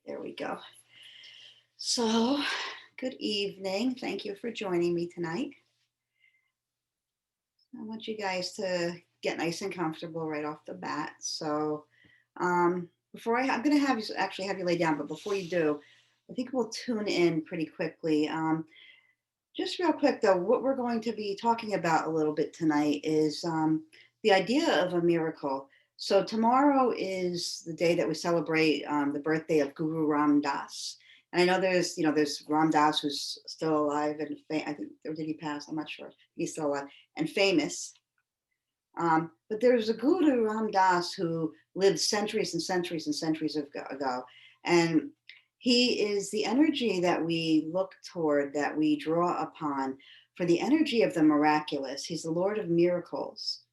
There we go. So, good evening. Thank you for joining me tonight. I want you guys to get nice and comfortable right off the bat. So, I'm going to have you actually have you lay down, but before you do, I think we'll tune in pretty quickly. Just real quick though, what we're going to be talking about a little bit tonight is the idea of a miracle. So tomorrow is the day that we celebrate the birthday of Guru Ram Das. And I know there's Ram Das who's still alive and I think, or did he pass? I'm not sure. He's still alive and famous. But there's a Guru Ram Das who lived centuries and centuries and centuries ago. And he is the energy that we look toward, that we draw upon for the energy of the miraculous. He's the Lord of miracles.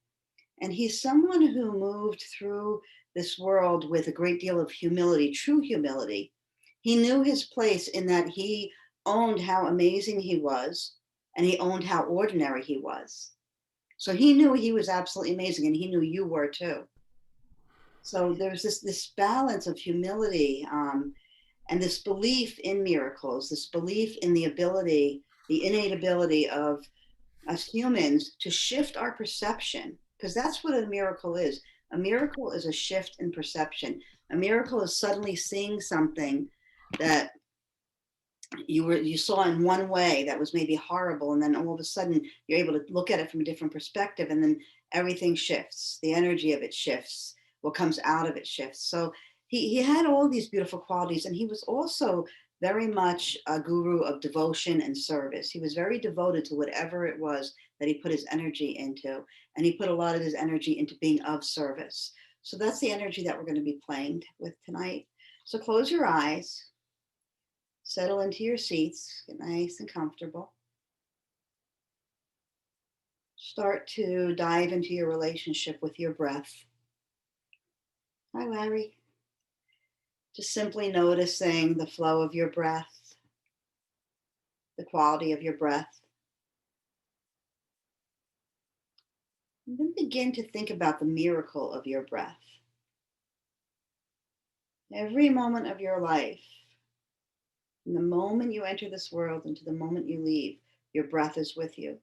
And he's someone who moved through this world with a great deal of humility, true humility. He knew his place in that he owned how amazing he was, and he owned how ordinary he was. So he knew he was absolutely amazing, and he knew you were too. So there's this balance of humility and this belief in miracles, this belief in the ability, the innate ability of us humans to shift our perception, because that's what a miracle is. A miracle is a shift in perception. A miracle is suddenly seeing something that you saw in one way that was maybe horrible, and then all of a sudden you're able to look at it from a different perspective, and then everything shifts, the energy of it shifts, what comes out of it shifts. So he had all these beautiful qualities, and he was also very much a guru of devotion and service. He was very devoted to whatever it was that he put his energy into, and he put a lot of his energy into being of service. So that's the energy that we're going to be playing with tonight. So close your eyes. Settle into your seats, get nice and comfortable. Start to dive into your relationship with your breath. Hi, Larry. Just simply noticing the flow of your breath, the quality of your breath. And then begin to think about the miracle of your breath. Every moment of your life, from the moment you enter this world and to the moment you leave, your breath is with you.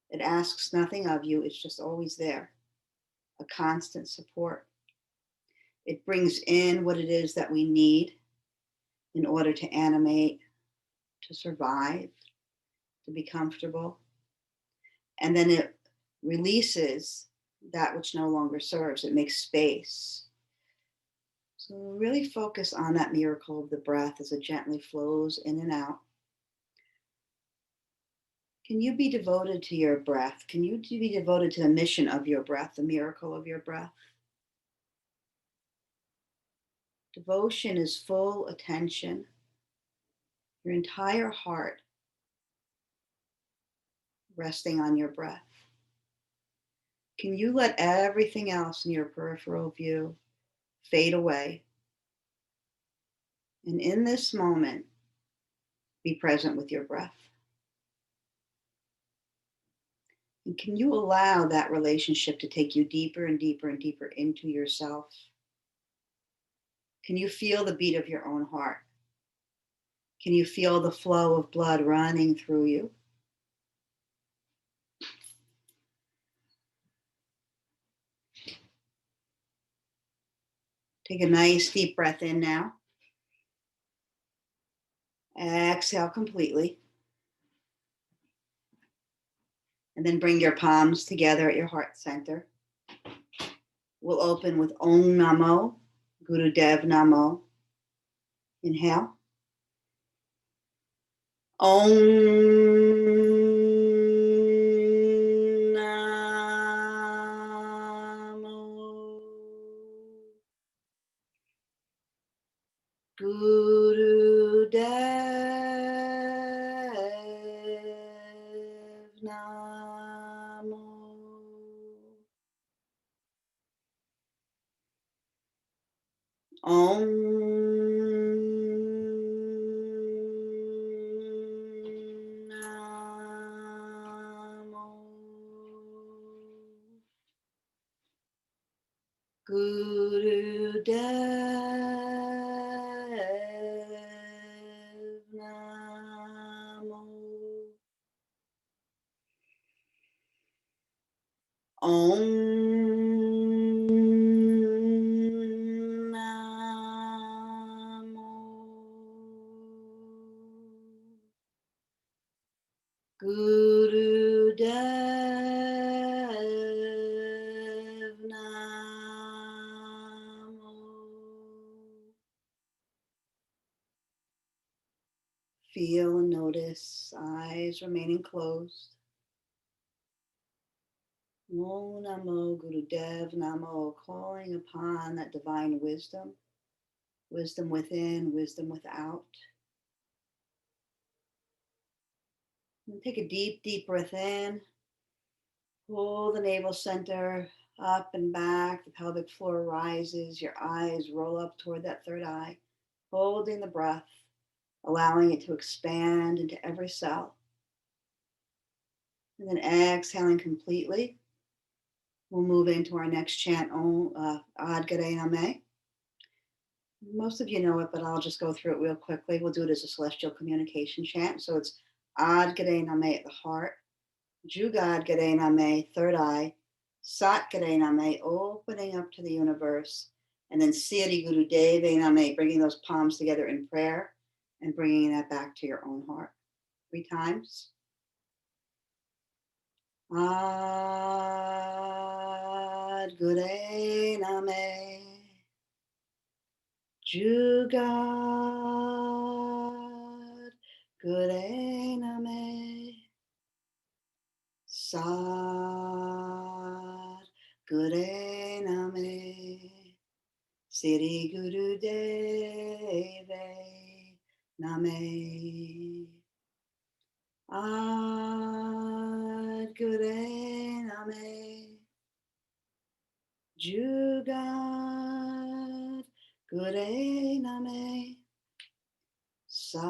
It asks nothing of you, it's just always there, a constant support. It brings in what it is that we need in order to animate, to survive, to be comfortable. And then it releases that which no longer serves. It makes space. So really focus on that miracle of the breath as it gently flows in and out. Can you be devoted to your breath? Can you be devoted to the mission of your breath, the miracle of your breath? Devotion is full attention, your entire heart resting on your breath. Can you let everything else in your peripheral view fade away? And in this moment, be present with your breath. And can you allow that relationship to take you deeper and deeper and deeper into yourself? Can you feel the beat of your own heart? Can you feel the flow of blood running through you? Take a nice deep breath in now. Exhale completely. And then bring your palms together at your heart center. We'll open with Om Namo, Guru Dev Namo. Inhale. Om Namo Guru Dev Namo. Om Namo Guru Dev Guru Dev Namo. Feel and notice eyes remaining closed. Om Namo Guru Dev Namo, calling upon that divine wisdom, wisdom within, wisdom without. And take a deep, deep breath in. Pull the navel center up and back. The pelvic floor rises. Your eyes roll up toward that third eye, holding the breath, allowing it to expand into every cell. And then exhaling completely. We'll move into our next chant, Ad Gare Name. Most of you know it, but I'll just go through it real quickly. We'll do it as a celestial communication chant. So it's Ad Gare Name at the heart, Jugad Gare Name, third eye, Sat Gare Name, opening up to the universe, and then Siri Guru Deve Name, bringing those palms together in prayer and bringing that back to your own heart. 3 times. Ad Gure Name, Jugad Gure Name, Sad Gure Name, Siri Guru Deve Name, Ad Gure Name, Jugad Gure Name, Sad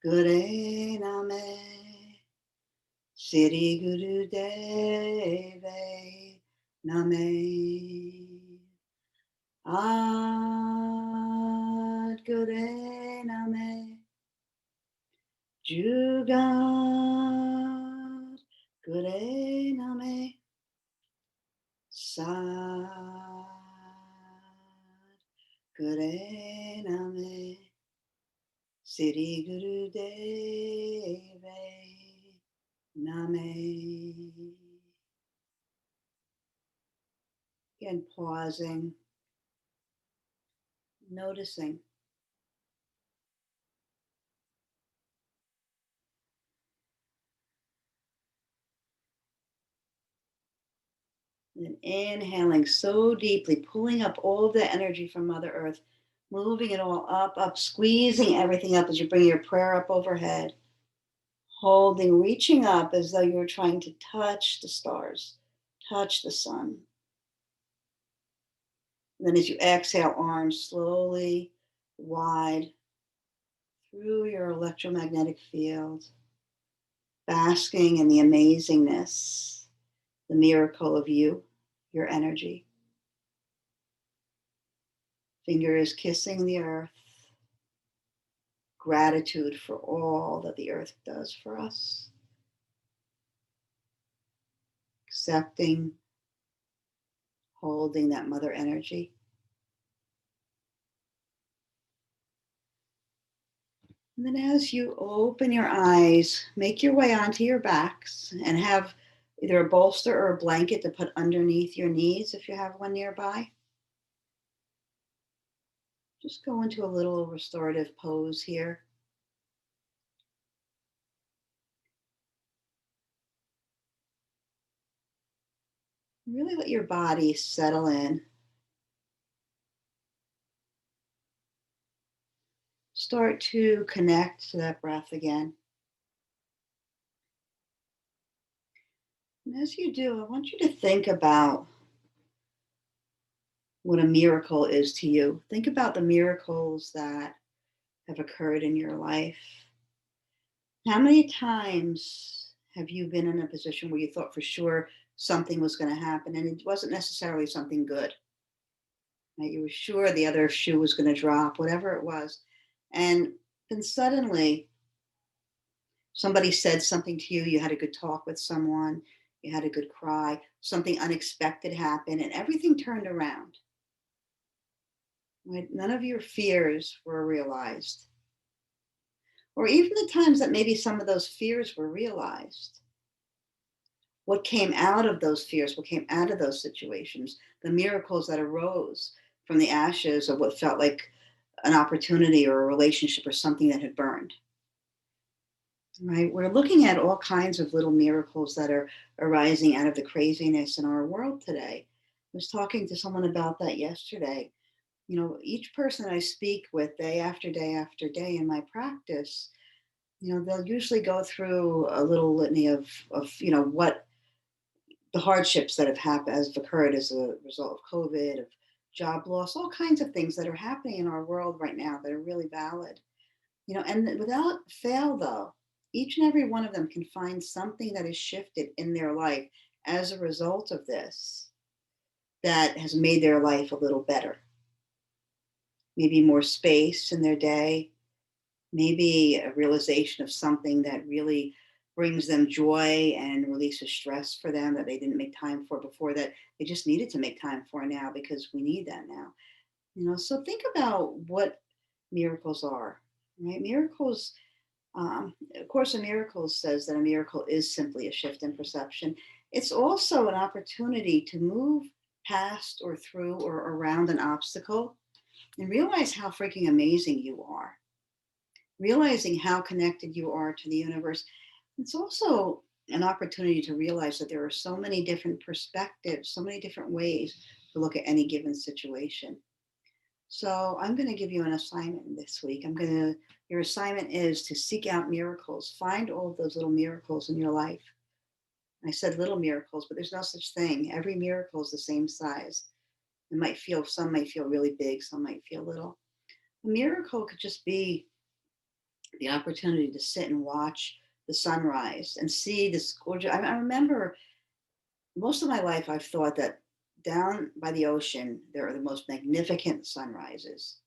Gure Name, Siri Guru Deve Name, Ad Gure Name, Jugad Gure Name, Sad Gure Name, Siri Guru Deve Name. Again, pausing, noticing. And then inhaling so deeply, pulling up all the energy from Mother Earth, moving it all up, up, squeezing everything up as you bring your prayer up overhead. Holding, reaching up as though you were trying to touch the stars, touch the sun. And then as you exhale, arms slowly wide through your electromagnetic field, basking in the amazingness, the miracle of you, your energy. Fingers kissing the earth. Gratitude for all that the earth does for us. Accepting, holding that mother energy. And then as you open your eyes, make your way onto your backs and have either a bolster or a blanket to put underneath your knees if you have one nearby. Just go into a little restorative pose here. Really let your body settle in. Start to connect to that breath again. And as you do, I want you to think about what a miracle is to you. Think about the miracles that have occurred in your life. How many times have you been in a position where you thought for sure something was going to happen and it wasn't necessarily something good? Right? You were sure the other shoe was going to drop, whatever it was. And then suddenly somebody said something to you, you had a good talk with someone, you had a good cry, something unexpected happened, and everything turned around. Right? None of your fears were realized. or even the times that maybe some of those fears were realized. What came out of those fears, what came out of those situations, the miracles that arose from the ashes of what felt like an opportunity or a relationship or something that had burned. Right? We're looking at all kinds of little miracles that are arising out of the craziness in our world today. I was talking to someone about that yesterday. You know, each person I speak with day after day after day in my practice, you know, they'll usually go through a little litany of you know, what the hardships that have happened as have occurred as a result of COVID, of job loss, all kinds of things that are happening in our world right now that are really valid. You know, and without fail, though, each and every one of them can find something that has shifted in their life as a result of this that has made their life a little better. Maybe more space in their day, maybe a realization of something that really brings them joy and releases stress for them that they didn't make time for before, that they just needed to make time for now because we need that now. You know, so think about what miracles are, right? Miracles, of course, a miracle says that a miracle is simply a shift in perception. It's also an opportunity to move past or through or around an obstacle and realize how freaking amazing you are, realizing how connected you are to the universe. It's also an opportunity to realize that there are so many different perspectives, so many different ways to look at any given situation. So I'm going to give you an assignment this week. Your assignment is to seek out miracles, find all of those little miracles in your life. I said little miracles, but there's no such thing. Every miracle is the same size. Some might feel really big, some might feel little. A miracle could just be the opportunity to sit and watch the sunrise and see this gorgeous. I remember most of my life I've thought that down by the ocean there are the most magnificent sunrises.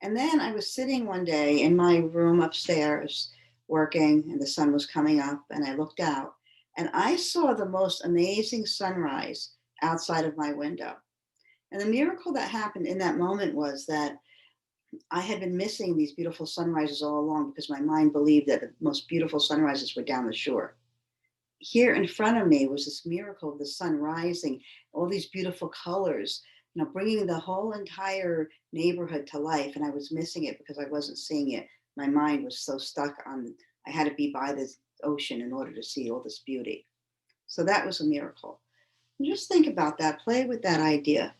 And then I was sitting one day in my room upstairs working, and the sun was coming up, and I looked out and I saw the most amazing sunrise outside of my window. And the miracle that happened in that moment was that I had been missing these beautiful sunrises all along because my mind believed that the most beautiful sunrises were down the shore. Here in front of me was this miracle of the sun rising, all these beautiful colors, you know, bringing the whole entire neighborhood to life. And I was missing it because I wasn't seeing it. My mind was so stuck on, I had to be by this ocean in order to see all this beauty. So that was a miracle. And just think about that, play with that idea.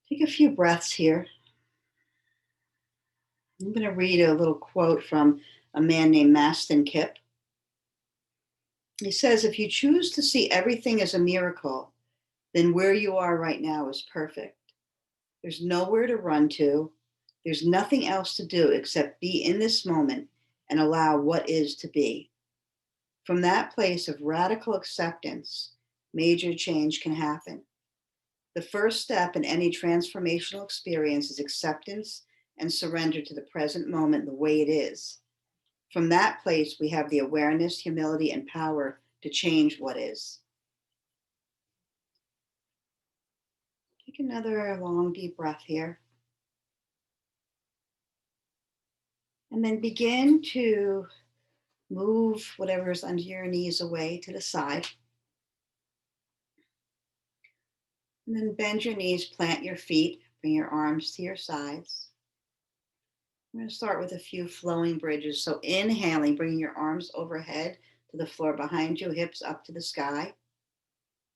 Take a few breaths here. I'm going to read a little quote from a man named Maston Kipp. He says, if you choose to see everything as a miracle, then where you are right now is perfect. There's nowhere to run to. There's nothing else to do except be in this moment and allow what is to be. From that place of radical acceptance, major change can happen. The first step in any transformational experience is acceptance and surrender to the present moment the way it is. From that place, we have the awareness, humility, and power to change what is. Take another long, deep breath here. And then begin to move whatever's under your knees away to the side. And then bend your knees, plant your feet, bring your arms to your sides. I'm going to start with a few flowing bridges. So inhaling, bringing your arms overhead to the floor behind you, hips up to the sky.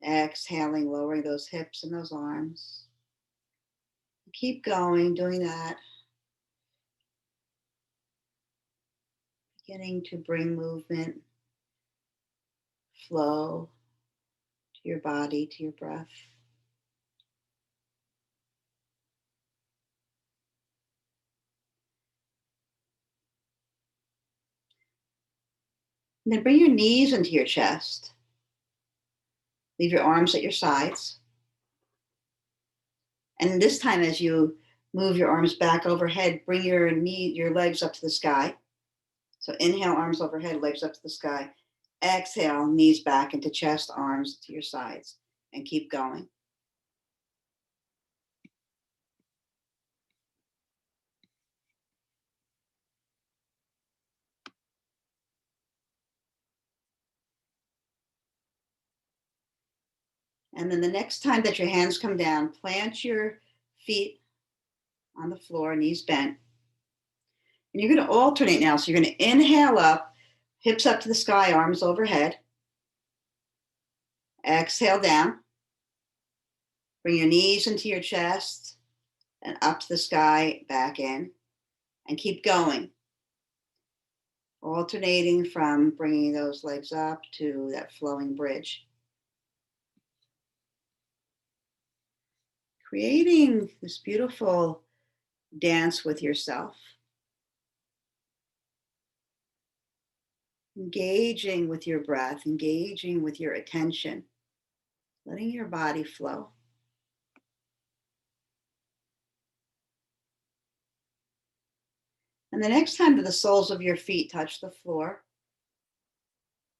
Exhaling, lowering those hips and those arms. Keep going, doing that. Beginning to bring movement, flow to your body, to your breath. And then bring your knees into your chest. Leave your arms at your sides. And this time, as you move your arms back overhead, bring your legs up to the sky. So inhale, arms overhead, legs up to the sky. Exhale, knees back into chest, arms to your sides, and keep going. And then the next time that your hands come down, plant your feet on the floor, knees bent. And you're going to alternate now. So you're going to inhale up, hips up to the sky, arms overhead. Exhale down. Bring your knees into your chest and up to the sky, back in. And keep going. Alternating from bringing those legs up to that flowing bridge. Creating this beautiful dance with yourself. Engaging with your breath, engaging with your attention, letting your body flow. And the next time that the soles of your feet touch the floor,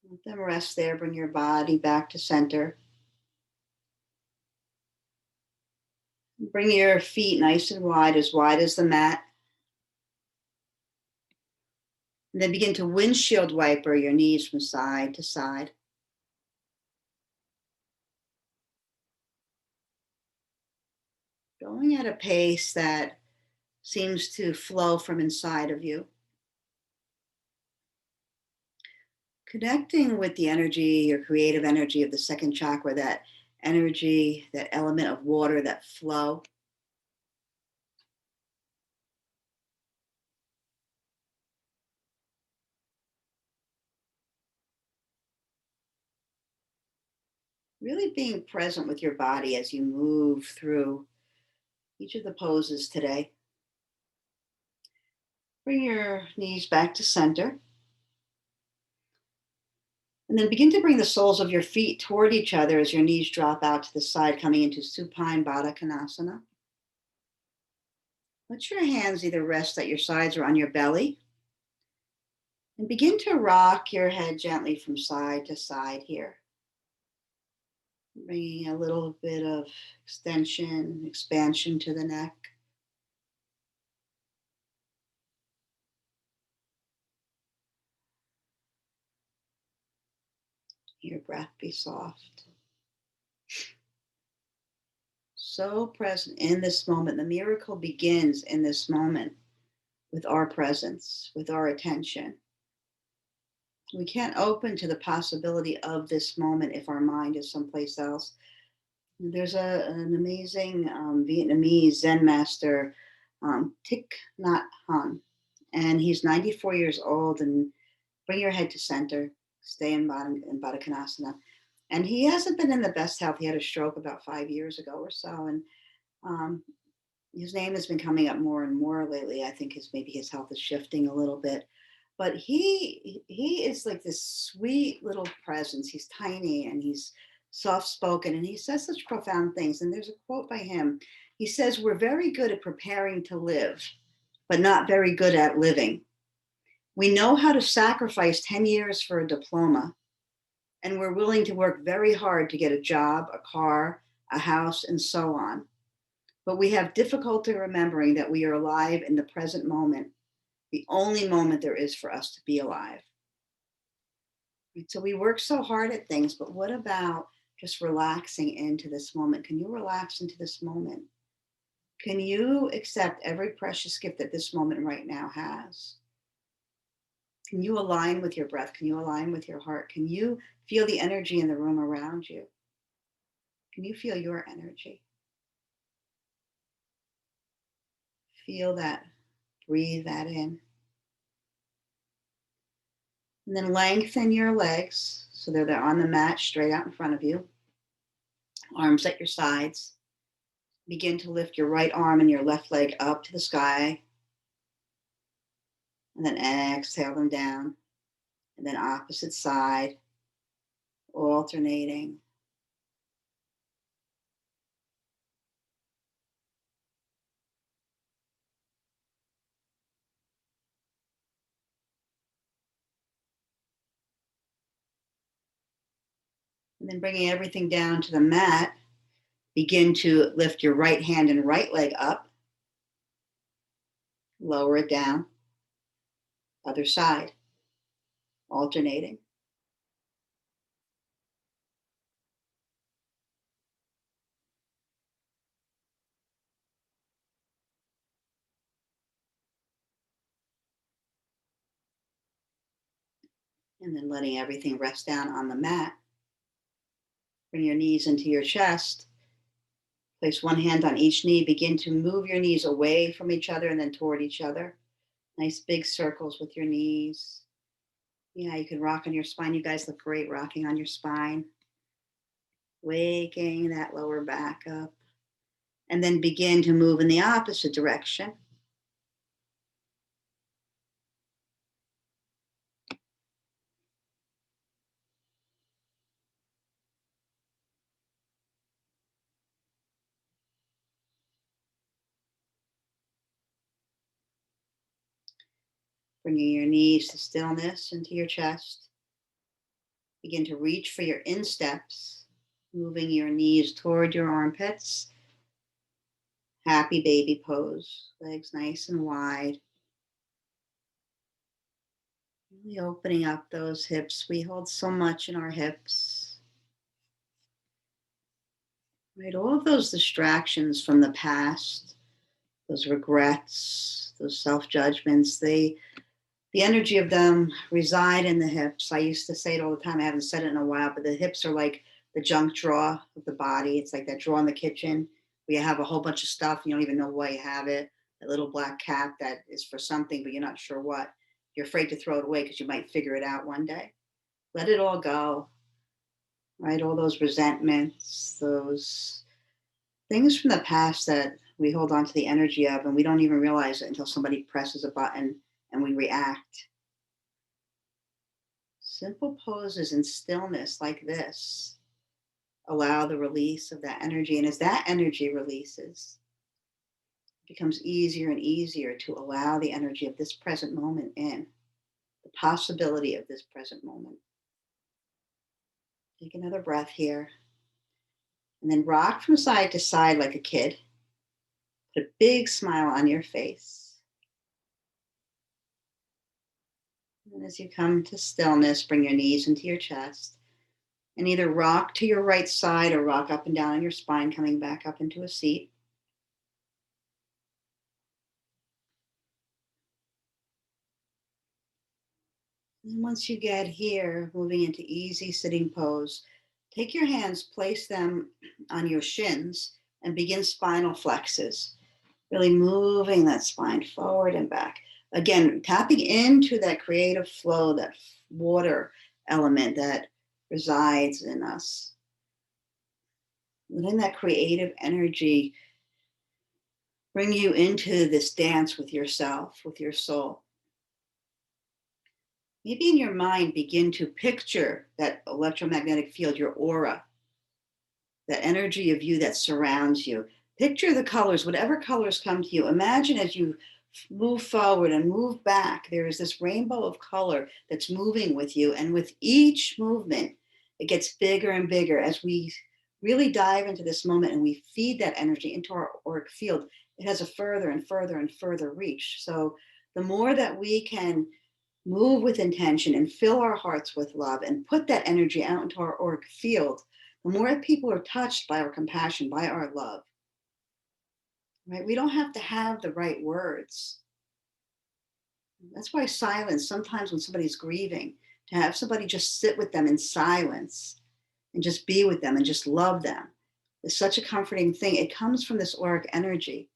let them rest there. Bring your body back to center. Bring your feet nice and wide as the mat. And then begin to windshield wiper your knees from side to side. Going at a pace that seems to flow from inside of you. Connecting with the energy, your creative energy of the second chakra, that energy, that element of water, that flow. Really being present with your body as you move through each of the poses today. Bring your knees back to center. And then begin to bring the soles of your feet toward each other as your knees drop out to the side, coming into supine Baddha Konasana. Let your hands either rest at your sides or on your belly. And begin to rock your head gently from side to side here. Bringing a little bit of extension, expansion to the neck. Your breath be soft. So present in this moment. The miracle begins in this moment with our presence, with our attention. We can't open to the possibility of this moment if our mind is someplace else. There's an amazing Vietnamese Zen master, Thich Nhat Hanh, and he's 94 years old. And bring your head to center, stay in Baddha Konasana. And he hasn't been in the best health. He had a stroke about 5 years ago or so, and his name has been coming up more and more lately. I think maybe his health is shifting a little bit. But he is like this sweet little presence. He's tiny and he's soft-spoken, and he says such profound things. And there's a quote by him. He says, "We're very good at preparing to live, but not very good at living. We know how to sacrifice 10 years for a diploma, and we're willing to work very hard to get a job, a car, a house, and so on. But we have difficulty remembering that we are alive in the present moment, the only moment there is for us to be alive." So we work so hard at things, but what about just relaxing into this moment? Can you relax into this moment? Can you accept every precious gift that this moment right now has? Can you align with your breath? Can you align with your heart? Can you feel the energy in the room around you? Can you feel your energy? Feel that. Breathe that in. And then lengthen your legs so they're on the mat straight out in front of you. Arms at your sides. Begin to lift your right arm and your left leg up to the sky. And then exhale them down. And then opposite side, alternating. And then bringing everything down to the mat, begin to lift your right hand and right leg up. Lower it down. Other side, alternating. And then letting everything rest down on the mat. Bring your knees into your chest. Place one hand on each knee. Begin to move your knees away from each other and then toward each other. Nice big circles with your knees. Yeah, you can rock on your spine. You guys look great rocking on your spine. Waking that lower back up. And then begin to move in the opposite direction. Bringing your knees to stillness into your chest. Begin to reach for your insteps, moving your knees toward your armpits. Happy baby pose, legs nice and wide. Really opening up those hips. We hold so much in our hips. Right, all of those distractions from the past, those regrets, those self-judgments, the energy of them reside in the hips. I used to say it all the time. I haven't said it in a while, but the hips are like the junk drawer of the body. It's like that drawer in the kitchen where you have a whole bunch of stuff. You don't even know why you have it. That little black cap that is for something, but you're not sure what. You're afraid to throw it away because you might figure it out one day. Let it all go, right? All those resentments, those things from the past that we hold on to the energy of, and we don't even realize it until somebody presses a button and we react. Simple poses in stillness like this allow the release of that energy. And as that energy releases, it becomes easier and easier to allow the energy of this present moment in, the possibility of this present moment. Take another breath here. And then rock from side to side like a kid. Put a big smile on your face. And as you come to stillness, bring your knees into your chest. And either rock to your right side or rock up and down on your spine, coming back up into a seat. And once you get here, moving into easy sitting pose, take your hands, place them on your shins, and begin spinal flexes. Really moving that spine forward and back. Again, tapping into that creative flow, that water element that resides in us. Letting that creative energy bring you into this dance with yourself, with your soul. Maybe in your mind, begin to picture that electromagnetic field, your aura, that energy of you that surrounds you. Picture the colors, whatever colors come to you. Imagine as you move forward and move back, there is this rainbow of color that's moving with you. And with each movement, it gets bigger and bigger as we really dive into this moment and we feed that energy into our auric field. It has a further and further and further reach. So the more that we can move with intention and fill our hearts with love and put that energy out into our auric field, the more people are touched by our compassion, by our love, right? We don't have to have the right words. That's why silence, sometimes when somebody's grieving, to have somebody just sit with them in silence and just be with them and just love them is such a comforting thing. It comes from this auric energy.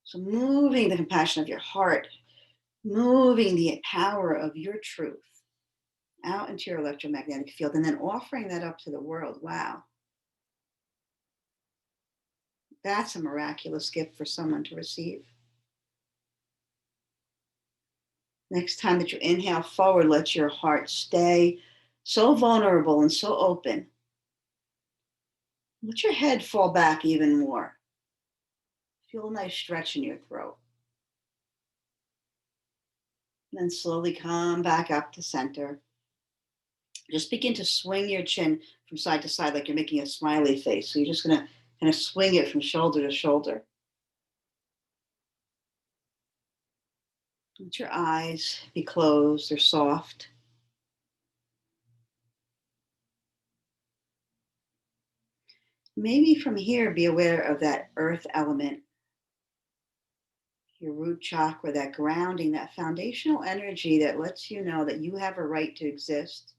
So moving the compassion of your heart, moving the power of your truth out into your electromagnetic field, and then offering that up to the world. Wow. That's a miraculous gift for someone to receive. Next time that you inhale forward, let your heart stay so vulnerable and so open. Let your head fall back even more. Feel a nice stretch in your throat. And then slowly come back up to center. Just begin to swing your chin from side to side like you're making a smiley face. So you're just going to kind of swing it from shoulder to shoulder. Let your eyes be closed, they're soft. Maybe from here, be aware of that earth element. your root chakra, that grounding, that foundational energy that lets you know that you have a right to exist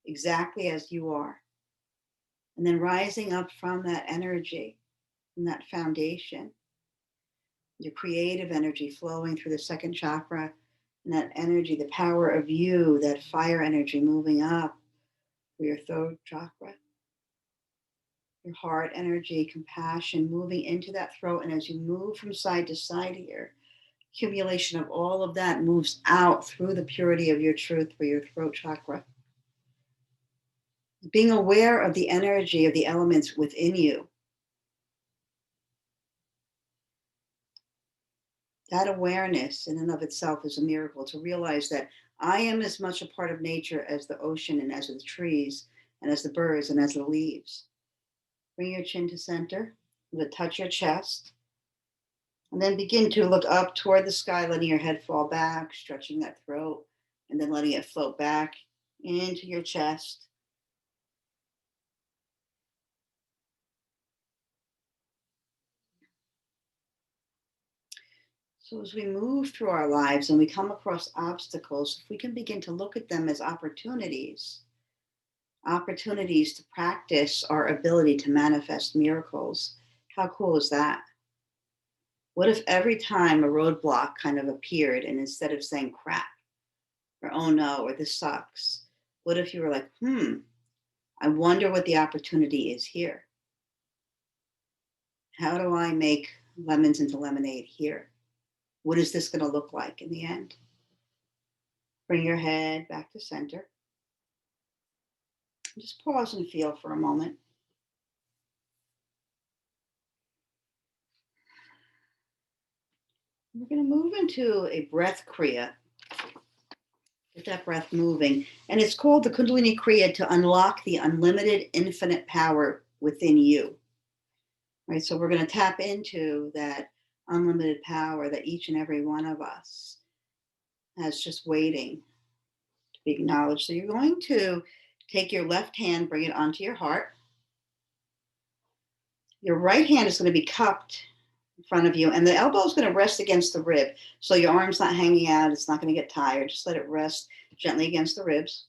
exactly as you are. And then rising up from that energy, from that foundation, your creative energy flowing through the second chakra, and that energy, the power of you, that fire energy moving up through your throat chakra, your heart energy, compassion moving into that throat. And as you move from side to side here, accumulation of all of that moves out through the purity of your truth for your throat chakra. Being aware of the energy of the elements within you. That awareness in and of itself is a miracle, to realize that I am as much a part of nature as the ocean and as the trees and as the birds and as the leaves. Bring your chin to center, touch your chest, and then begin to look up toward the sky, letting your head fall back, stretching that throat, and then letting it float back into your chest. So as we move through our lives and we come across obstacles, if we can begin to look at them as opportunities to practice our ability to manifest miracles, how cool is that? What if every time a roadblock kind of appeared, and instead of saying crap or oh no or this sucks, what if you were like, I wonder what the opportunity is here? How do I make lemons into lemonade here? What is this going to look like in the end? Bring your head back to center. Just pause and feel for a moment. We're going to move into a breath kriya. Get that breath moving. And it's called the Kundalini Kriya, to unlock the unlimited infinite power within you. Right? So we're going to tap into that unlimited power that each and every one of us has, just waiting to be acknowledged. So you're going to take your left hand, bring it onto your heart. Your right hand is going to be cupped in front of you, and the elbow is going to rest against the rib. So your arm's not hanging out. It's not going to get tired. Just let it rest gently against the ribs.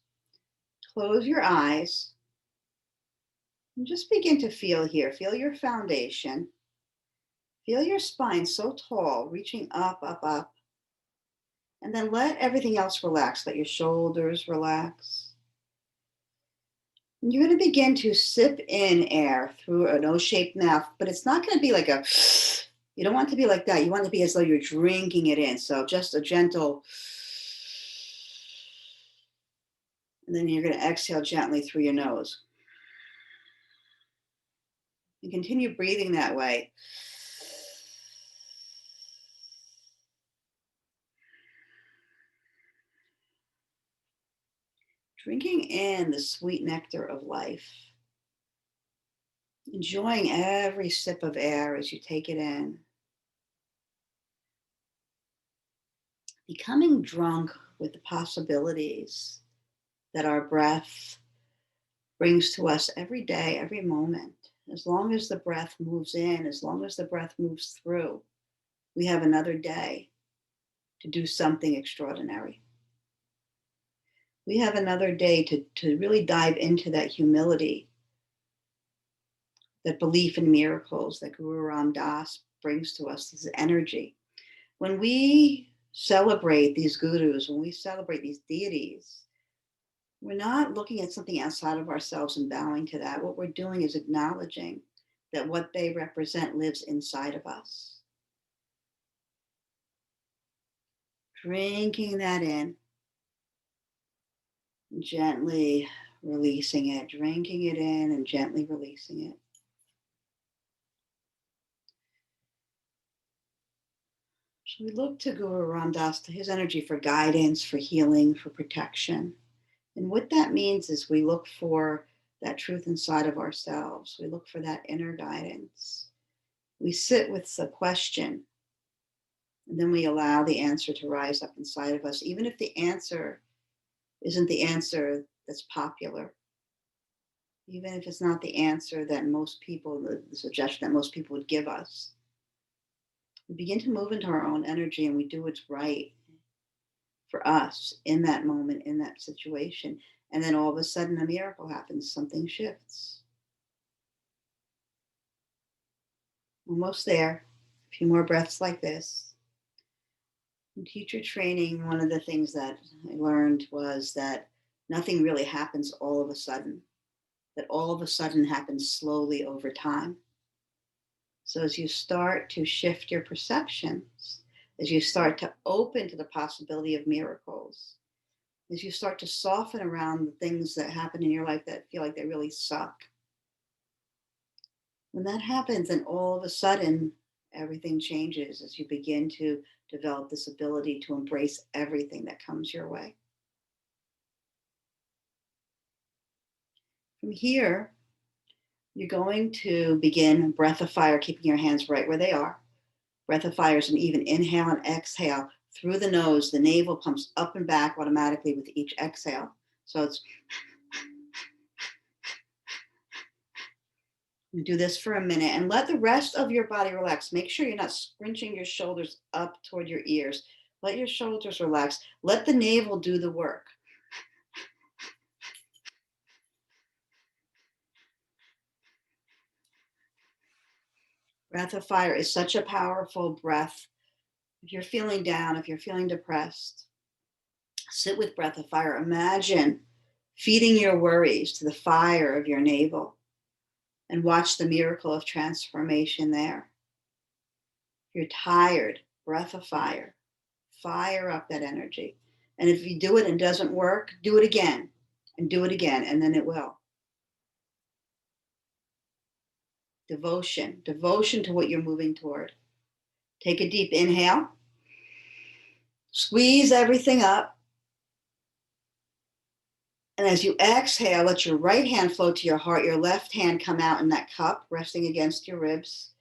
Close your eyes and just begin to feel here. Feel your foundation. Feel your spine so tall, reaching up, up, up. And then let everything else relax. Let your shoulders relax. And you're going to begin to sip in air through an O-shaped mouth, but it's not going to be like a, you don't want it to be like that. You want it to be as though you're drinking it in. So just a gentle, and then you're going to exhale gently through your nose. And continue breathing that way. Drinking in the sweet nectar of life. Enjoying every sip of air as you take it in. Becoming drunk with the possibilities that our breath brings to us every day, every moment. As long as the breath moves in, as long as the breath moves through, we have another day to do something extraordinary. We have another day to really dive into that humility, that belief in miracles that Guru Ram Das brings to us, this energy. When we celebrate these gurus, when we celebrate these deities, we're not looking at something outside of ourselves and bowing to that. What we're doing is acknowledging that what they represent lives inside of us. Drinking that in, gently releasing it, drinking it in and gently releasing it. So we look to Guru Ram Das, to his energy, for guidance, for healing, for protection. And what that means is we look for that truth inside of ourselves. We look for that inner guidance. We sit with the question, and then we allow the answer to rise up inside of us, even if the answer isn't the answer that's popular, even if it's not the answer that most people, the suggestion that most people would give us. We begin to move into our own energy and we do what's right for us in that moment, in that situation. And then all of a sudden, a miracle happens, something shifts. Almost there. A few more breaths like this. In teacher training, one of the things that I learned was that nothing really happens all of a sudden, that all of a sudden happens slowly over time. So as you start to shift your perceptions, as you start to open to the possibility of miracles, as you start to soften around the things that happen in your life that feel like they really suck, when that happens, then all of a sudden, everything changes as you begin to develop this ability to embrace everything that comes your way. From here, you're going to begin breath of fire, keeping your hands right where they are. Breath of fire is an even inhale and exhale through the nose. The navel pumps up and back automatically with each exhale. So it's do this for a minute and let the rest of your body relax. Make sure you're not scrunching your shoulders up toward your ears. Let your shoulders relax. Let the navel do the work. Breath of fire is such a powerful breath. If you're feeling down, if you're feeling depressed, sit with breath of fire. Imagine feeding your worries to the fire of your navel and watch the miracle of transformation there. If you're tired, breath of fire. Fire up that energy. And if you do it and it doesn't work, do it again and do it again, and then it will. Devotion to what you're moving toward. Take a deep inhale. Squeeze everything up. And as you exhale, let your right hand float to your heart, your left hand come out in that cup, resting against your ribs.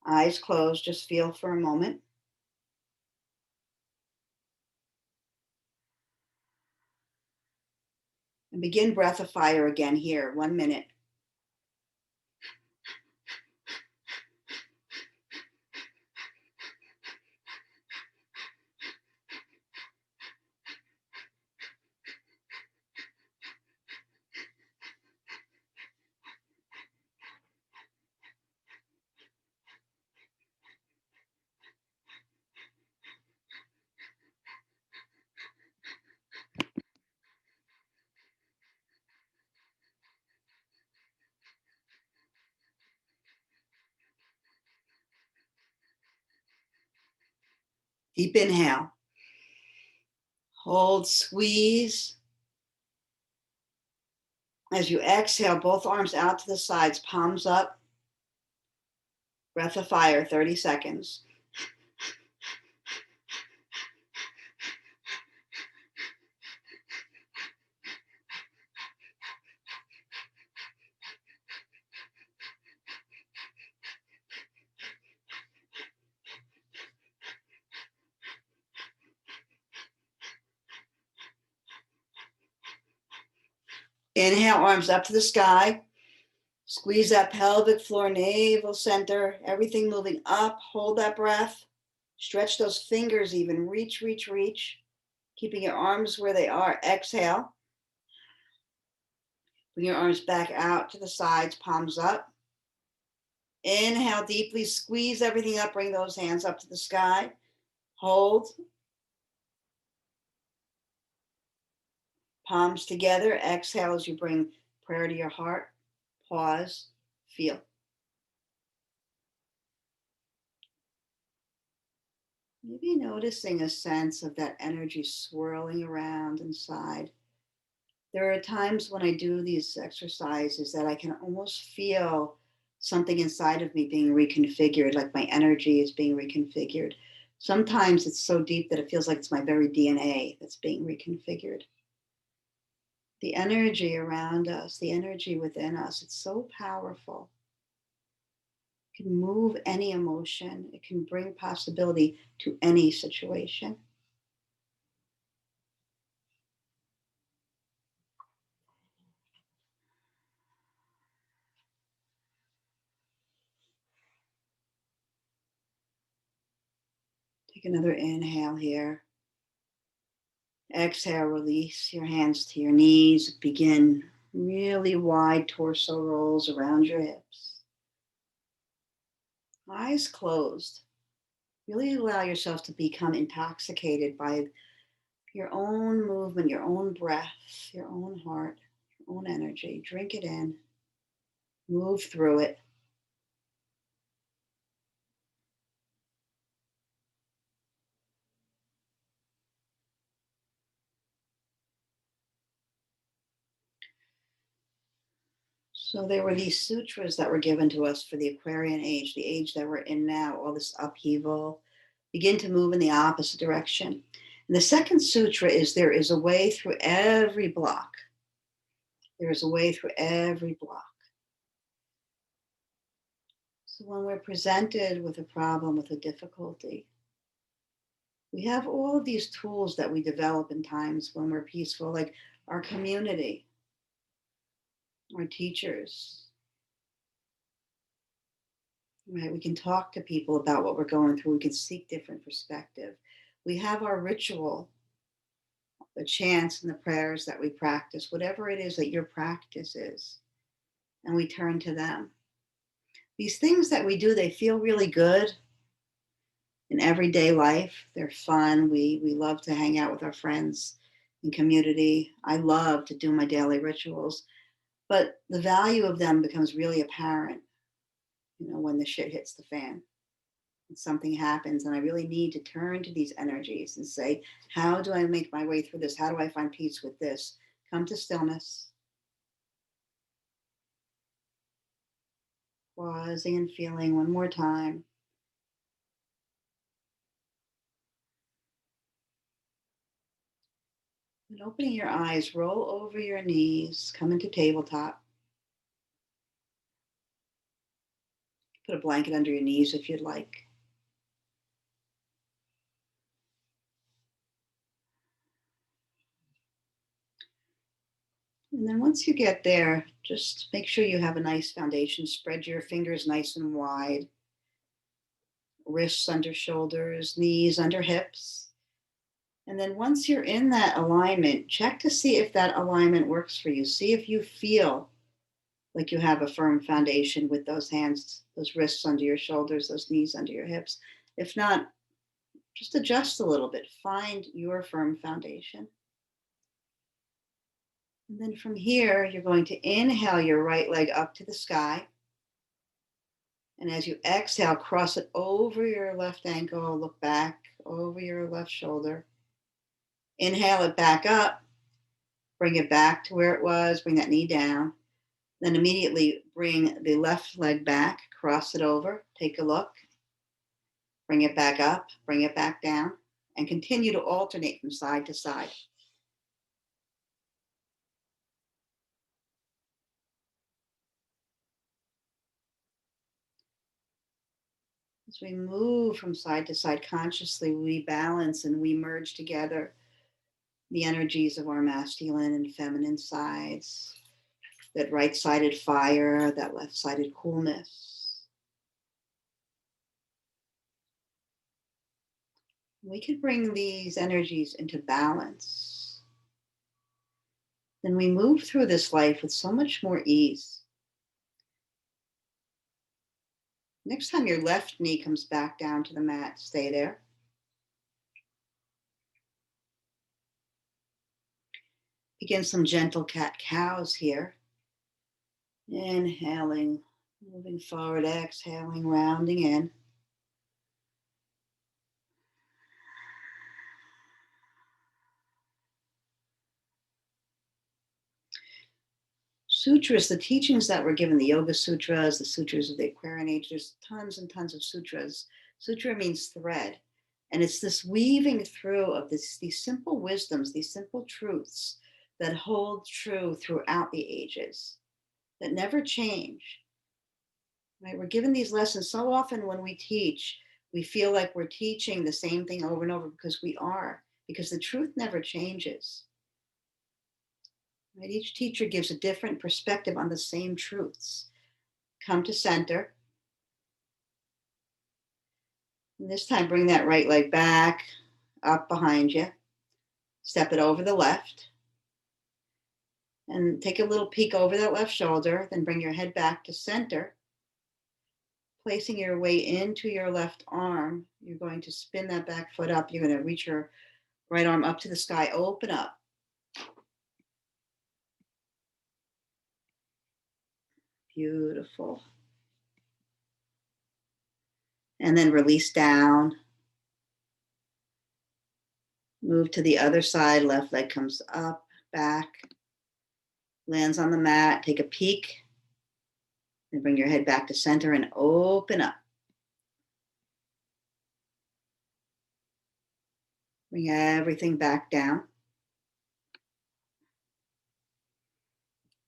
Eyes closed, just feel for a moment. And begin breath of fire again here, 1 minute. Deep inhale. Hold, squeeze. As you exhale, both arms out to the sides, palms up. Breath of fire, 30 seconds. Inhale, arms up to the sky. Squeeze that pelvic floor, navel center, everything moving up. Hold that breath. Stretch those fingers even. Reach, reach, reach. Keeping your arms where they are. Exhale. Bring your arms back out to the sides, palms up. Inhale deeply, squeeze everything up. Bring those hands up to the sky. Hold. Palms together. Exhale as you bring prayer to your heart. Pause. Feel. Maybe noticing a sense of that energy swirling around inside. There are times when I do these exercises that I can almost feel something inside of me being reconfigured, like my energy is being reconfigured. Sometimes it's so deep that it feels like it's my very DNA that's being reconfigured. The energy around us, the energy within us, it's so powerful. It can move any emotion. It can bring possibility to any situation. Take another inhale here. Exhale, release your hands to your knees. Begin really wide torso rolls around your hips. Eyes closed. Really allow yourself to become intoxicated by your own movement, your own breath, your own heart, your own energy. Drink it in. Move through it. So there were these sutras that were given to us for the Aquarian age, the age that we're in now, all this upheaval. Begin to move in the opposite direction. And the second sutra is there is a way through every block. There is a way through every block. So when we're presented with a problem, with a difficulty, we have all of these tools that we develop in times when we're peaceful, like our community, our teachers, right? We can talk to people about what we're going through. We can seek different perspective. We have our ritual, the chants and the prayers that we practice, whatever it is that your practice is, and we turn to them. These things that we do, they feel really good in everyday life. They're fun. We love to hang out with our friends and community. I love to do my daily rituals, but the value of them becomes really apparent, when the shit hits the fan and something happens, and I really need to turn to these energies and say, how do I make my way through this? How do I find peace with this? Come to stillness, pausing and feeling one more time. And opening your eyes, roll over your knees, come into tabletop. Put a blanket under your knees if you'd like. And then once you get there, just make sure you have a nice foundation. Spread your fingers nice and wide. Wrists under shoulders, knees under hips. And then once you're in that alignment, check to see if that alignment works for you. See if you feel like you have a firm foundation with those hands, those wrists under your shoulders, those knees under your hips. If not, just adjust a little bit. Find your firm foundation. And then from here, you're going to inhale your right leg up to the sky. And as you exhale, cross it over your left ankle, look back over your left shoulder. Inhale it back up, bring it back to where it was, bring that knee down. Then immediately bring the left leg back, cross it over, take a look, bring it back up, bring it back down, and continue to alternate from side to side. As we move from side to side consciously, we balance and we merge together the energies of our masculine and feminine sides, that right-sided fire, that left-sided coolness. We could bring these energies into balance. Then we move through this life with so much more ease. Next time your left knee comes back down to the mat, stay there. Begin some gentle cat-cows here. Inhaling, moving forward, exhaling, rounding in. Sutras, the teachings that were given, the Yoga Sutras, the Sutras of the Aquarian Age, there's tons and tons of sutras. Sutra means thread. And it's this weaving through of these simple wisdoms, these simple truths that hold true throughout the ages, that never change. Right? We're given these lessons so often when we teach, we feel like we're teaching the same thing over and over because we are, because the truth never changes. Right? Each teacher gives a different perspective on the same truths. Come to center. And this time, bring that right leg back, up behind you. Step it over the left. And take a little peek over that left shoulder. Then bring your head back to center. Placing your weight into your left arm, you're going to spin that back foot up. You're going to reach your right arm up to the sky. Open up. Beautiful. And then release down. Move to the other side. Left leg comes up, back, lands on the mat. Take a peek. And bring your head back to center and open up. Bring everything back down.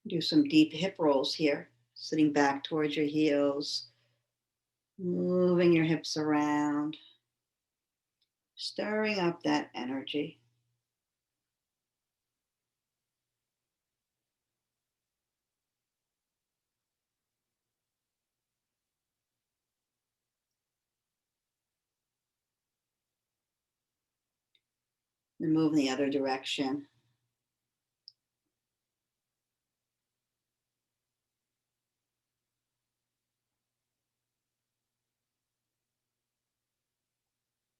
Do some deep hip rolls here. Sitting back towards your heels. Moving your hips around. Stirring up that energy. And move in the other direction.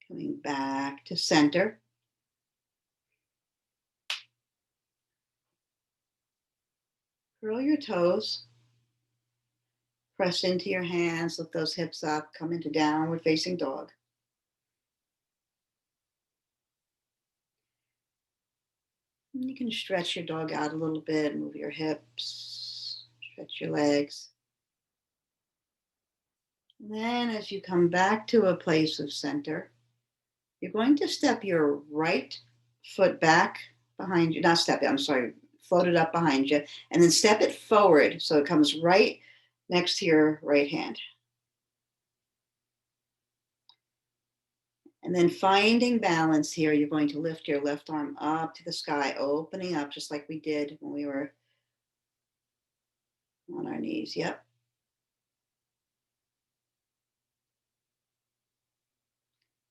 Coming back to center. Curl your toes. Press into your hands. Lift those hips up. Come into downward facing dog. And you can stretch your dog out a little bit. Move your hips. Stretch your legs. And then as you come back to a place of center, you're going to step your right foot back behind you. Not step it, I'm sorry. Float it up behind you. And then step it forward so it comes right next to your right hand. And then finding balance here, you're going to lift your left arm up to the sky, opening up just like we did when we were on our knees. Yep.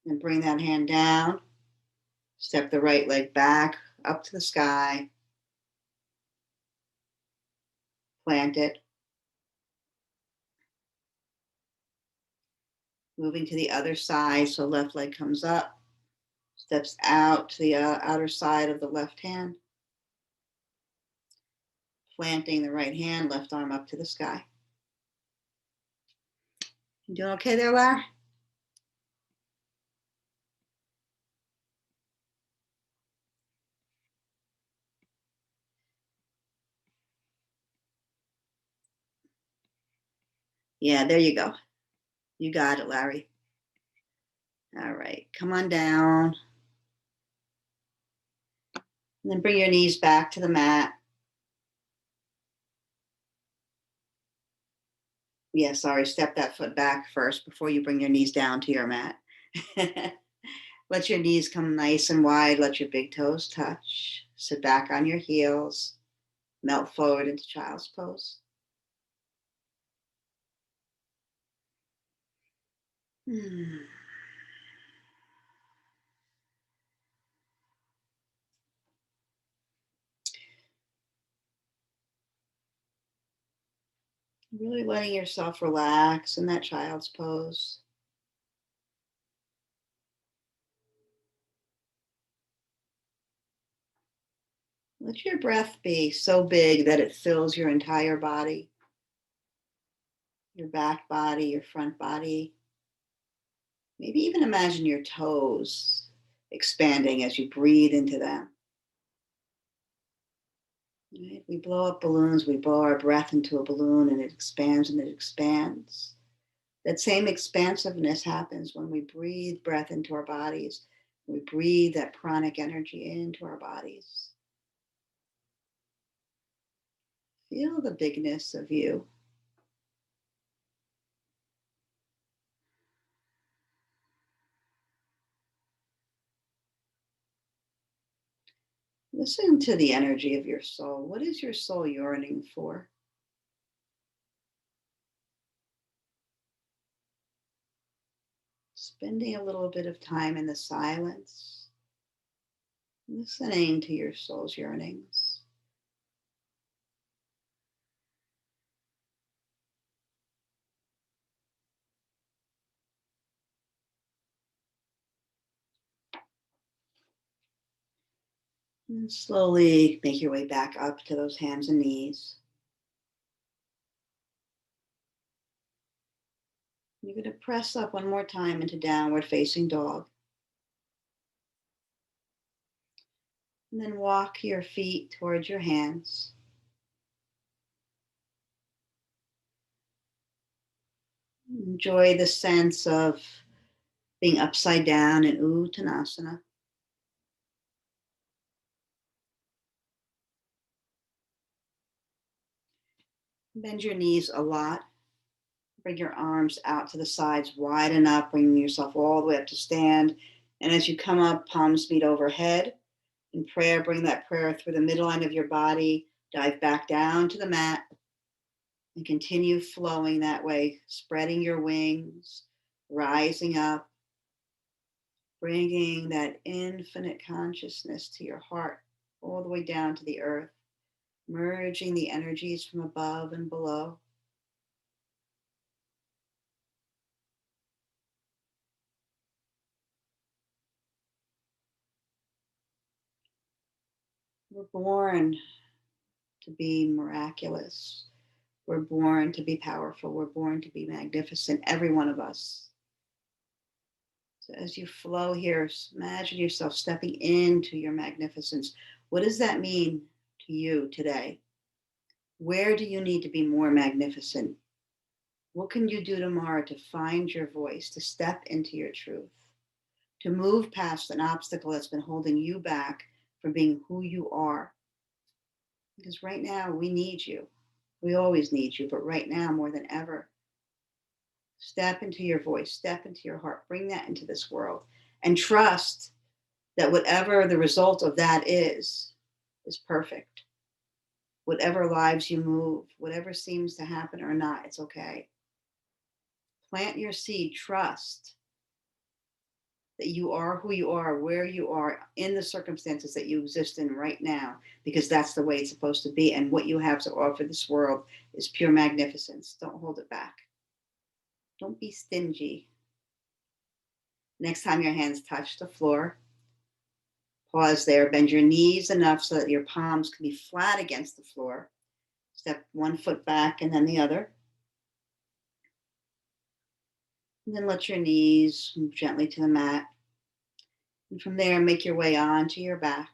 And bring that hand down. Step the right leg back up to the sky. Plant it. Moving to the other side, so left leg comes up. Steps out to the outer side of the left hand. Planting the right hand, left arm up to the sky. You doing okay there, Lar? Yeah, there you go. You got it, Larry. All right, come on down. And then bring your knees back to the mat. Yeah, sorry, step that foot back first before you bring your knees down to your mat. Let your knees come nice and wide. Let your big toes touch. Sit back on your heels. Melt forward into child's pose. Really letting yourself relax in that child's pose. Let your breath be so big that it fills your entire body, your back body, your front body. Maybe even imagine your toes expanding as you breathe into them. Right? We blow up balloons, we blow our breath into a balloon and it expands and it expands. That same expansiveness happens when we breathe breath into our bodies. We breathe that pranic energy into our bodies. Feel the bigness of you. Listen to the energy of your soul. What is your soul yearning for? spending a little bit of time in the silence, listening to your soul's yearnings. And slowly make your way back up to those hands and knees. You're going to press up one more time into downward facing dog. And then walk your feet towards your hands. Enjoy the sense of being upside down in Uttanasana. Bend your knees a lot. Bring your arms out to the sides, widen up, bringing yourself all the way up to stand. And as you come up, palms meet overhead. In prayer, bring that prayer through the midline of your body. Dive back down to the mat and continue flowing that way, spreading your wings, rising up, bringing that infinite consciousness to your heart, all the way down to the earth, merging the energies from above and below. We're born to be miraculous. We're born to be powerful. We're born to be magnificent, every one of us. So as you flow here, imagine yourself stepping into your magnificence. What does that mean to you today? Where do you need to be more magnificent? What can you do tomorrow to find your voice, to step into your truth, to move past an obstacle that's been holding you back from being who you are? Because right now we need you. We always need you, but right now more than ever, step into your voice, step into your heart, bring that into this world, and trust that whatever the result of that is perfect. Whatever lives you move, whatever seems to happen or not, it's okay. Plant your seed, trust that you are who you are, where you are, in the circumstances that you exist in right now, because that's the way it's supposed to be. And what you have to offer this world is pure magnificence. Don't hold it back. Don't be stingy. Next time your hands touch the floor, pause there, bend your knees enough so that your palms can be flat against the floor. Step one foot back and then the other. And then let your knees move gently to the mat. And from there, make your way onto your back.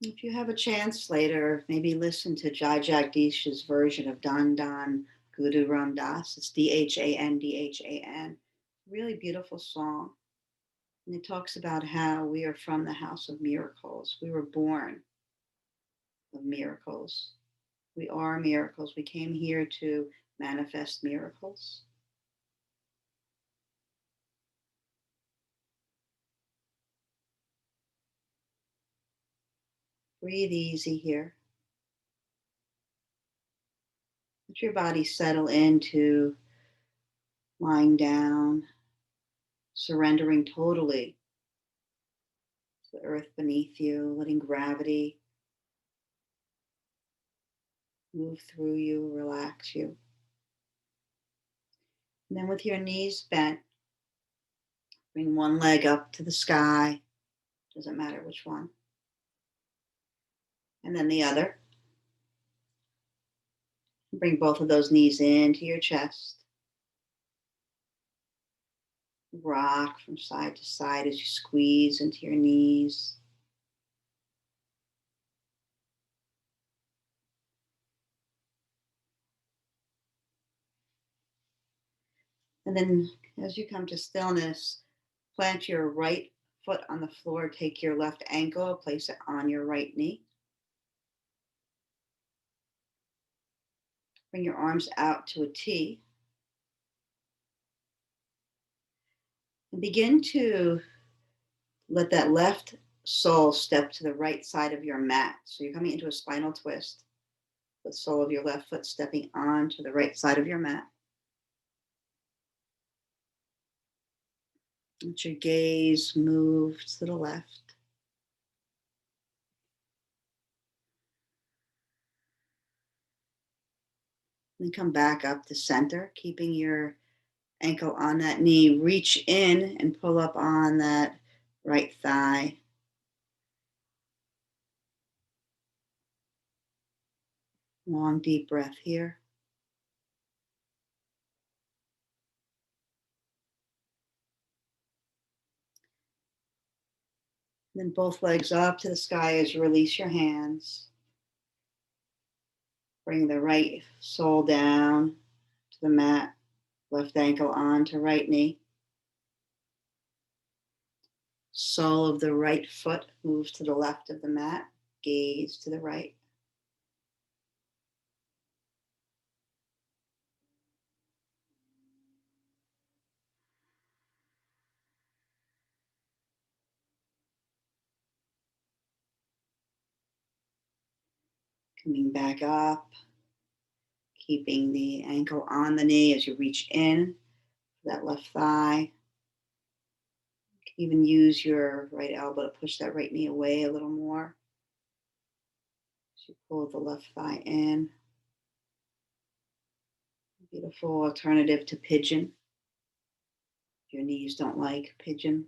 If you have a chance later, maybe listen to Jai Jagdish's version of Dan Dan Guru Ram Das. It's Dhandhan. Really beautiful song. And it talks about how we are from the house of miracles. We were born of miracles. We are miracles. We came here to manifest miracles. Breathe easy here. Let your body settle into lying down, surrendering totally to the earth beneath you, letting gravity move through you, relax you. And then with your knees bent, bring one leg up to the sky, doesn't matter which one, and then the other. Bring both of those knees into your chest. Rock from side to side as you squeeze into your knees. And then as you come to stillness, plant your right foot on the floor, take your left ankle, place it on your right knee. Bring your arms out to a T. And begin to let that left sole step to the right side of your mat. So you're coming into a spinal twist. The sole of your left foot stepping onto the right side of your mat. Let your gaze move to the left. Then come back up to center, keeping your ankle on that knee. Reach in and pull up on that right thigh. Long, deep breath here. Then both legs up to the sky as you release your hands. Bring the right sole down to the mat, left ankle on to right knee. Sole of the right foot moves to the left of the mat, gaze to the right. Coming back up, keeping the ankle on the knee as you reach in for that left thigh. You can even use your right elbow to push that right knee away a little more. As you pull the left thigh in. Beautiful alternative to pigeon. If your knees don't like pigeon,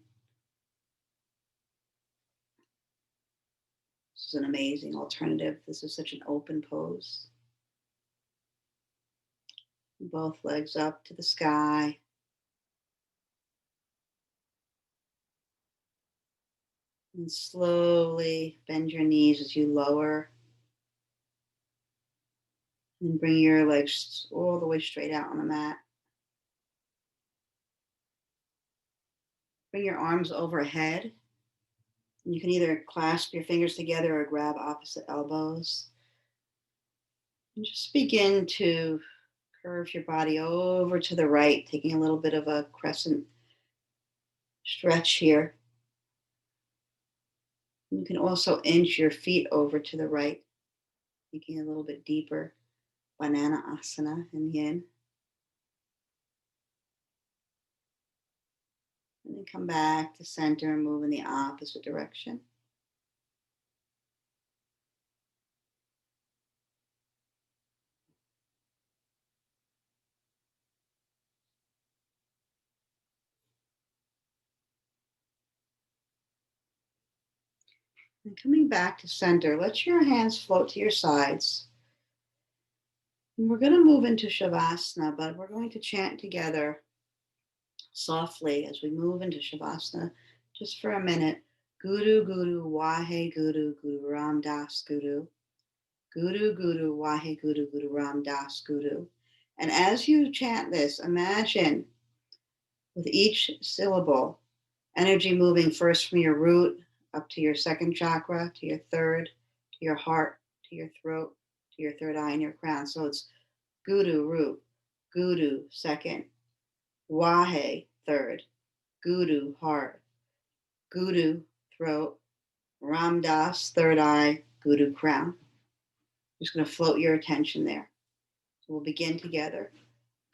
this is an amazing alternative. This is such an open pose. Both legs up to the sky. And slowly bend your knees as you lower. And bring your legs all the way straight out on the mat. Bring your arms overhead. And you can either clasp your fingers together or grab opposite elbows. And just begin to curve your body over to the right, taking a little bit of a crescent stretch here. You can also inch your feet over to the right, making a little bit deeper banana asana in yin. And then come back to center and move in the opposite direction. And coming back to center, let your hands float to your sides. And we're going to move into Shavasana, but we're going to chant together softly as we move into Shavasana just for a minute. Guru Guru Wahe Guru Guru Ram Das Guru. Guru Guru Wahe Guru Guru Ram Das Guru. And as you chant this, imagine with each syllable, energy moving first from your root up to your second chakra, to your third, to your heart, to your throat, to your third eye and your crown. So it's Guru root, Guru second, Wahe third, Guru heart, Guru throat, Ramdas third eye, Guru crown. Just going to float your attention there. So we'll begin together.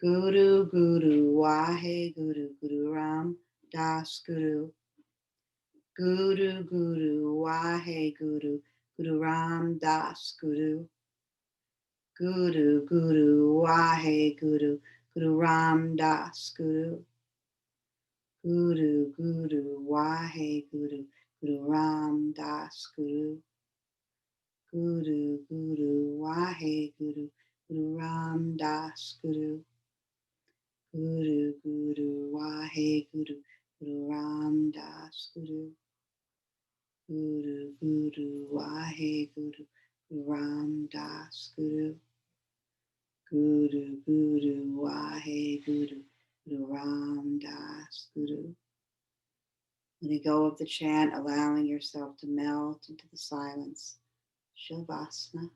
Guru Guru Wahe Guru Guru Ram Das Guru. Guru Guru Wahe Guru Guru Ram Das Guru. Guru Guru Wahe Guru Guru Ram Das Guru. Guru Guru Wahe Guru Guru Ram Das Guru. Guru Guru Wahe Guru Guru Ram Das Guru. Guru Guru Wahe Guru Guru Ram Das Guru. Guru Guru Wahe Guru Guru Ram Das Guru. Guru Guru Wahe Guru Guru Ram Das Guru. Letting go of the chant, allowing yourself to melt into the silence. Shavasana.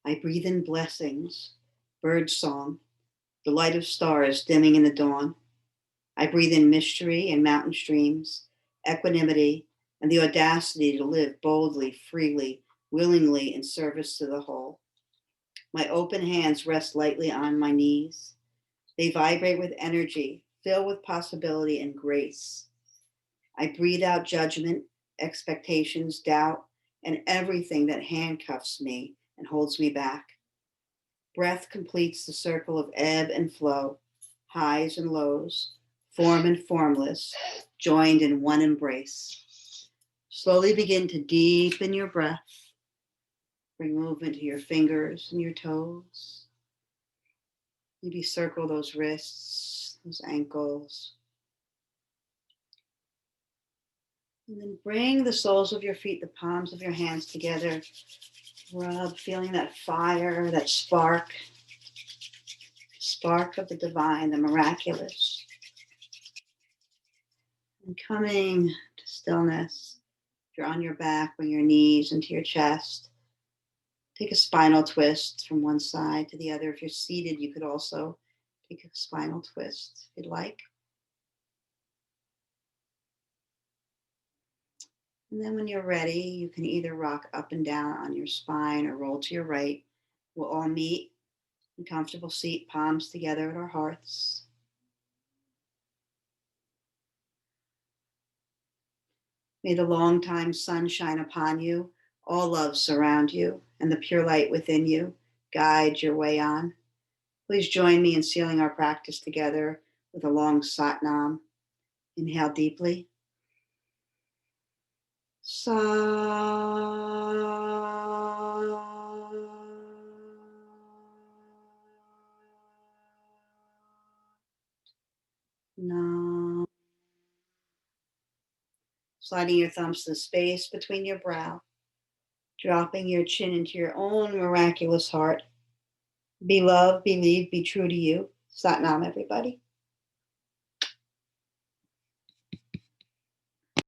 I breathe in blessings, bird song, the light of stars dimming in the dawn. I breathe in mystery and mountain streams, equanimity, and the audacity to live boldly, freely, willingly in service to the whole. My open hands rest lightly on my knees. They vibrate with energy, fill with possibility and grace. I breathe out judgment, expectations, doubt, and everything that handcuffs me and holds me back. Breath completes the circle of ebb and flow, highs and lows, form and formless, joined in one embrace. Slowly begin to deepen your breath. Bring movement to your fingers and your toes. Maybe circle those wrists, those ankles. And then bring the soles of your feet, the palms of your hands together. Rub, feeling that fire, that spark of the divine, the miraculous. And coming to stillness. If you're on your back, bring your knees into your chest. Take a spinal twist from one side to the other. If you're seated, you could also take a spinal twist if you'd like. And then when you're ready, you can either rock up and down on your spine or roll to your right. We'll all meet in comfortable seat, palms together at our hearts. May the long time sun shine upon you, all love surround you, and the pure light within you guide your way on. Please join me in sealing our practice together with a long Sat Nam. Inhale deeply. Sa. Nam. Sliding your thumbs to the space between your brow, dropping your chin into your own miraculous heart. Be love, believe, be true to you. Sat Nam, everybody.